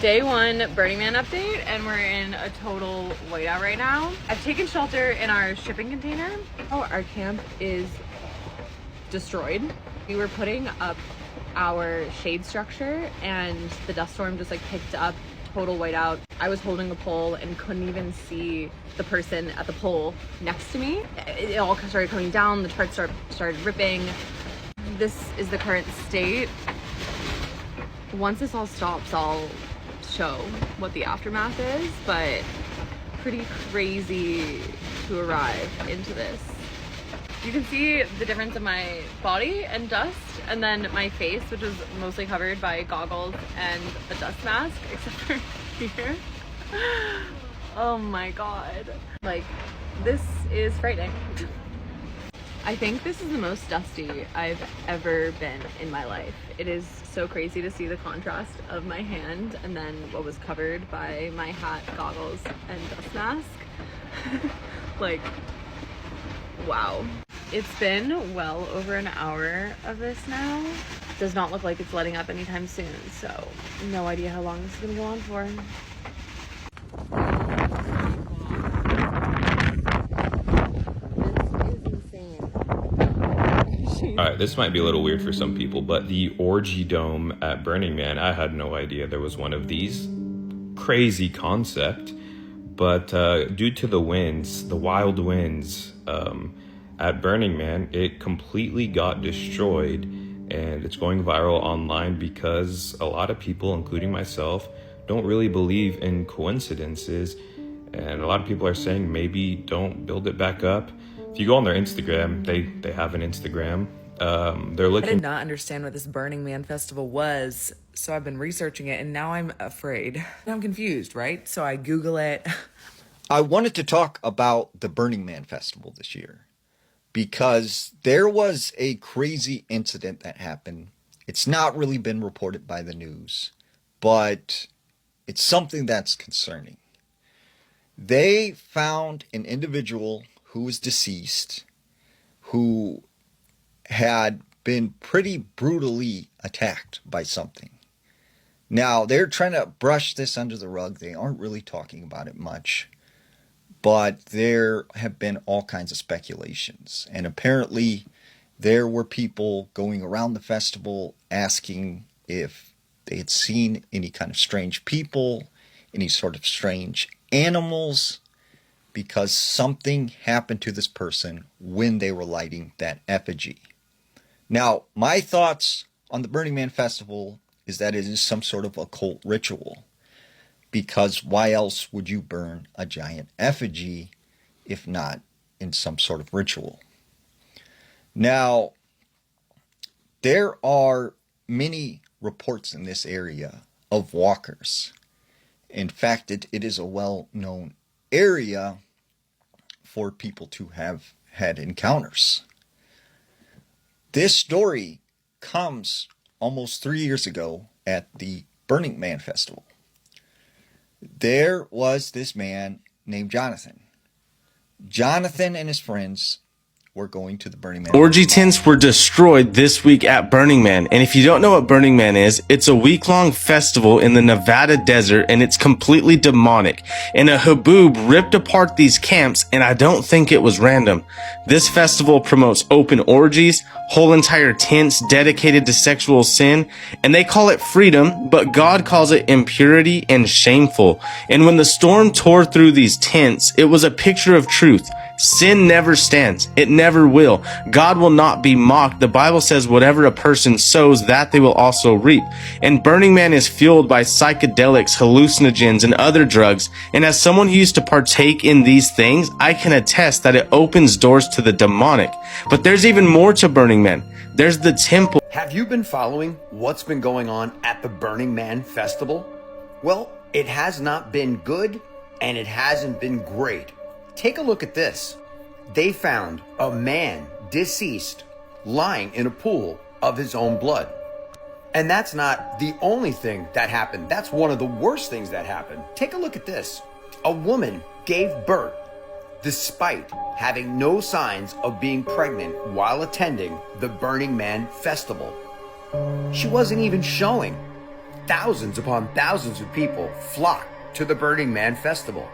Day one Burning Man update, and we're in a total whiteout right now. I've taken shelter in our shipping container. Oh, our camp is destroyed. We were putting up our shade structure and the dust storm just like picked up total whiteout. I was holding a pole and couldn't even see the person at the pole next to me. It all started coming down, the tarp started ripping. This is the current state. Once this all stops, I'll show what the aftermath is, but pretty crazy to arrive into this. You can see the difference in my body and dust, and then my face, which is mostly covered by goggles and a dust mask, except for here. Oh my god. Like, this is frightening. I think this is the most dusty I've ever been in my life. It is so crazy to see the contrast of my hand and then what was covered by my hat, goggles, and dust mask. Like, wow. It's been well over an hour of this now. Does not look like it's letting up anytime soon, so no idea how long this is gonna go on for. Alright, this might be a little weird for some people, but the orgy dome at Burning Man, I had no idea there was one of these. Crazy concept, but due to the winds, the wild winds at Burning Man, it completely got destroyed, and it's going viral online because a lot of people, including myself, don't really believe in coincidences, and a lot of people are saying maybe don't build it back up. If you go on their Instagram, they have an Instagram. They're looking. I did not understand what this Burning Man festival was, so I've been researching it, and now I'm afraid. Now I'm confused, right? So I Google it. I wanted to talk about the Burning Man festival this year because there was a crazy incident that happened. It's not really been reported by the news, but it's something that's concerning. They found an individual who was deceased, who had been pretty brutally attacked by something. Now, they're trying to brush this under the rug. They aren't really talking about it much. But there have been all kinds of speculations. And apparently, there were people going around the festival asking if they had seen any kind of strange people, any sort of strange animals, because something happened to this person when they were lighting that effigy. Now, my thoughts on the Burning Man Festival is that it is some sort of occult ritual, because why else would you burn a giant effigy if not in some sort of ritual? Now, there are many reports in this area of walkers. In fact, it is a well-known area for people to have had encounters. This story comes almost 3 years ago at the Burning Man Festival. There was this man named Jonathan. Jonathan and his friends were going to the Burning Man. Orgy tents were destroyed this week at Burning Man. And if you don't know what Burning Man is, it's a week-long festival in the Nevada desert, and it's completely demonic. And a haboob ripped apart these camps, and I don't think it was random. This festival promotes open orgies, whole entire tents dedicated to sexual sin, and they call it freedom, but God calls it impurity and shameful. And when the storm tore through these tents, it was a picture of truth. Sin never stands. It never will. God will not be mocked. The Bible says whatever a person sows, that they will also reap. And Burning Man is fueled by psychedelics, hallucinogens, and other drugs. And as someone who used to partake in these things, I can attest that it opens doors to the demonic. But there's even more to Burning Man. There's the temple. Have you been following what's been going on at the Burning Man Festival? Well, it has not been good, and it hasn't been great. Take a look at this. They found a man deceased lying in a pool of his own blood. And that's not the only thing that happened. That's one of the worst things that happened. Take a look at this. A woman gave birth despite having no signs of being pregnant while attending the Burning Man Festival. She wasn't even showing. thousands upon thousands of people flock to the Burning Man Festival.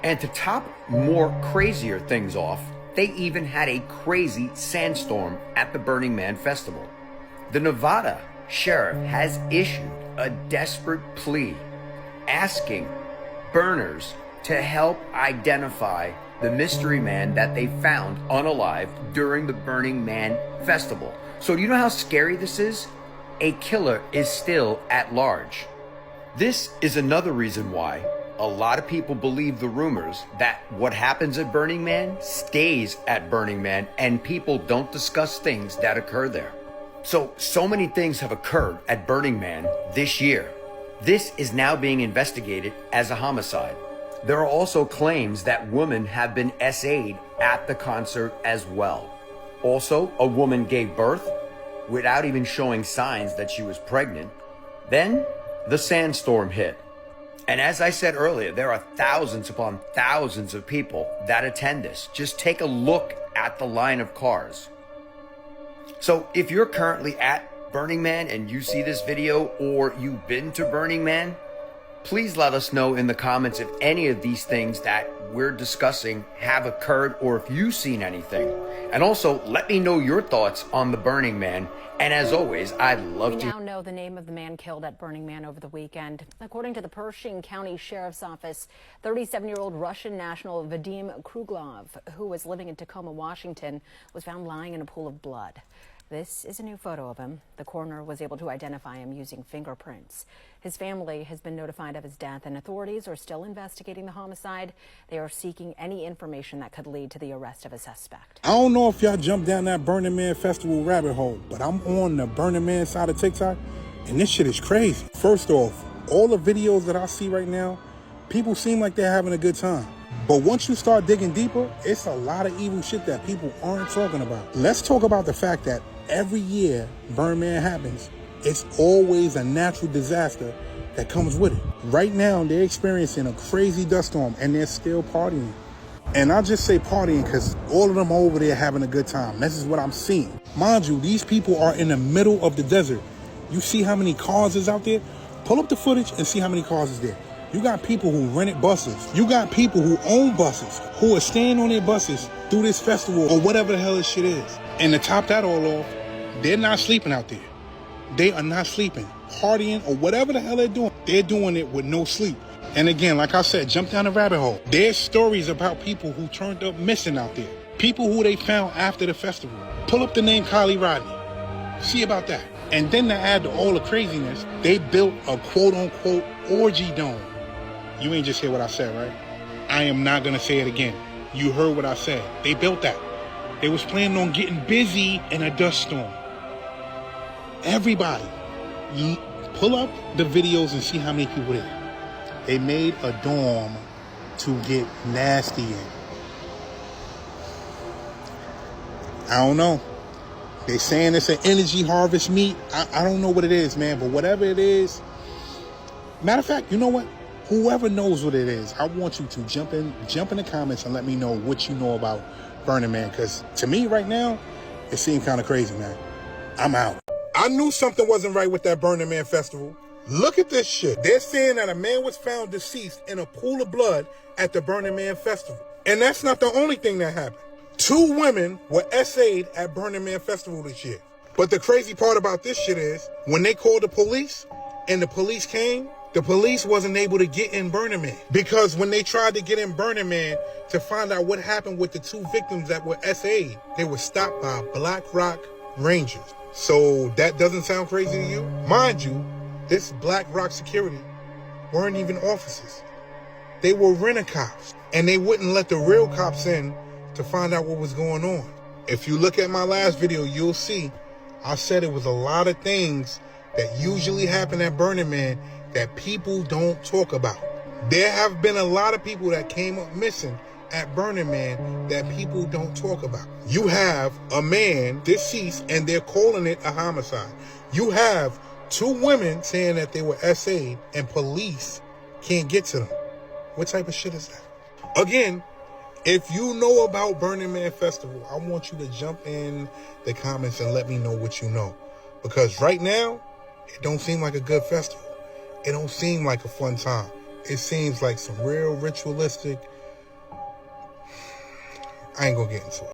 And to top more crazier things off, they even had a crazy sandstorm at the Burning Man Festival. The Nevada sheriff has issued a desperate plea asking burners to help identify the mystery man that they found unalived during the Burning Man Festival. So do you know how scary this is? A killer is still at large. This is another reason why a lot of people believe the rumors that what happens at Burning Man stays at Burning Man and people don't discuss things that occur there. So many things have occurred at Burning Man this year. This is now being investigated as a homicide. There are also claims that women have been SA'd at the concert as well. Also, a woman gave birth without even showing signs that she was pregnant. Then the sandstorm hit. And as I said earlier, there are thousands upon thousands of people that attend this. Just take a look at the line of cars. So if you're currently at Burning Man and you see this video, or you've been to Burning Man, please let us know in the comments if any of these things that we're discussing have occurred, or if you've seen anything. And also let me know your thoughts on the Burning Man. And as always, I'd love to. We now know the name of the man killed at Burning Man over the weekend. According to the Pershing County Sheriff's Office, 37-year-old Russian national Vadim Kruglov, who was living in Tacoma, Washington, was found lying in a pool of blood. This is a new photo of him. The coroner was able to identify him using fingerprints. His family has been notified of his death, and authorities are still investigating the homicide. They are seeking any information that could lead to the arrest of a suspect. I don't know if y'all jumped down that Burning Man Festival rabbit hole, but I'm on the Burning Man side of TikTok, and this shit is crazy. First off, all the videos that I see right now, people seem like they're having a good time. But once you start digging deeper, it's a lot of evil shit that people aren't talking about. Let's talk about the fact that every year Burning Man happens, it's always a natural disaster that comes with it. Right now, they're experiencing a crazy dust storm and they're still partying. And I just say partying because all of them are over there having a good time. This is what I'm seeing. Mind you, these people are in the middle of the desert. You see how many cars is out there? Pull up the footage and see how many cars is there. You got people who rented buses. You got people who own buses, who are staying on their buses through this festival or whatever the hell this shit is. And to top that all off, they're not sleeping out there. They are not sleeping, partying or whatever the hell they're doing. They're doing it with no sleep. And again, like I said, jump down the rabbit hole. There's stories about people who turned up missing out there. People who they found after the festival. Pull up the name Kylie Rodney. See about that. And then to add to all the craziness, they built a quote-unquote orgy dome. You ain't just hear what I said, right? I am not going to say it again. You heard what I said. They built that. They was planning on getting busy in a dust storm. Everybody, pull up the videos and see how many people there. They made a dorm to get nasty in. I don't know. They saying it's an energy harvest meet. I don't know what it is, man. But whatever it is, matter of fact, you know what? Whoever knows what it is, I want you to jump in the comments and let me know what you know about Burning Man. Because to me right now, it seemed kind of crazy, man. I'm out. I knew something wasn't right with that Burning Man festival. Look at this shit. They're saying that a man was found deceased in a pool of blood at the Burning Man festival. And that's not the only thing that happened. 2 women were SA'd at Burning Man festival this year. But the crazy part about this shit is, when they called the police and the police came, the police wasn't able to get in Burning Man. Because when they tried to get in Burning Man to find out what happened with the 2 victims that were SA'd, they were stopped by Black Rock Rangers. So that doesn't sound crazy to you? Mind you, this Black Rock security weren't even officers. They were rent-a-cops. And they wouldn't let the real cops in to find out what was going on. If you look at my last video, you'll see I said it was a lot of things that usually happen at Burning Man that people don't talk about. There have been a lot of people that came up missing at Burning Man that people don't talk about. You have a man deceased and they're calling it a homicide. You have 2 women saying that they were SA'd and police can't get to them. What type of shit is that? Again, if you know about Burning Man Festival, I want you to jump in the comments and let me know what you know. Because right now, it don't seem like a good festival. it don't seem like a fun time. It seems like some real ritualistic. I ain't gonna get into it.